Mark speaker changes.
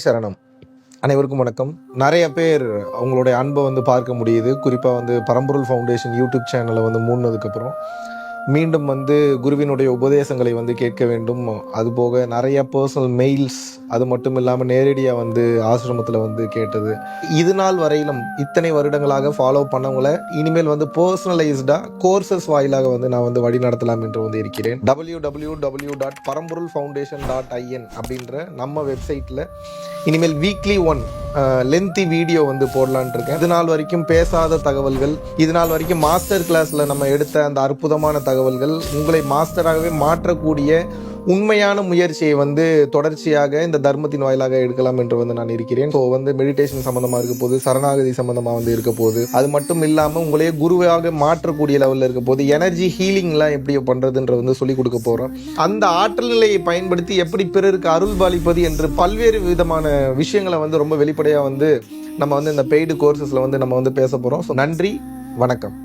Speaker 1: சரணம். அனைவருக்கும் வணக்கம். நிறைய பேர் அவங்களுடைய அன்பை பார்க்க முடியுது. குறிப்பாக பரம்பொருள் ஃபவுண்டேஷன் யூடியூப் சேனலை மூடினதுக்கப்புறம் மீண்டும் குருவினுடைய உபதேசங்களை கேட்க வேண்டும். அதுபோக நிறைய பர்சனல் மெயில்ஸ், அது மட்டும் இல்லாமல் நேரடியாக ஆசிரமத்தில் கேட்டது. இது நாள் வரையிலும் இத்தனை வருடங்களாக ஃபாலோ பண்ணவங்களை இனிமேல் பர்சனலைஸ்டாக கோர்சஸ் வாயிலாக நான் வழி நடத்தலாம் என்று இருக்கிறேன். www.paramporulfoundation.in அப்படின்ற நம்ம வெப்சைட்டில் இனிமேல் வீக்லி ஒன் லென்த்தி வீடியோ போடலான் இருக்கேன். இது நாள் வரைக்கும் பேசாத தகவல்கள், இது நாள் வரைக்கும் மாஸ்டர் கிளாஸ்ல நம்ம எடுத்த அந்த அற்புதமான தகவல்கள், உங்களை மாஸ்டராகவே மாற்றக்கூடிய உண்மையான முயற்சியை தொடர்ச்சியாக இந்த தர்மத்தின் வாயிலாக எடுக்கலாம் என்று நான் இருக்கிறேன். ஸோ மெடிடேஷன் சம்பந்தமாக இருக்க போது, சரணாகதி சம்பந்தமாக இருக்க போது, அது மட்டும் இல்லாமல் உங்களையே குருவாக மாற்றக்கூடிய லெவலில் இருக்க போது, எனர்ஜி ஹீலிங்லாம் எப்படி பண்ணுறதுன்ற சொல்லிக் கொடுக்க போகிறோம். அந்த ஆற்றல் நிலையை பயன்படுத்தி எப்படி பிறருக்கு அருள் பாலிப்பது என்று பல்வேறு விதமான விஷயங்களை ரொம்ப வெளிப்படையாக நம்ம இந்த பெய்டு கோர்சஸில் நம்ம பேச போகிறோம். ஸோ நன்றி, வணக்கம்.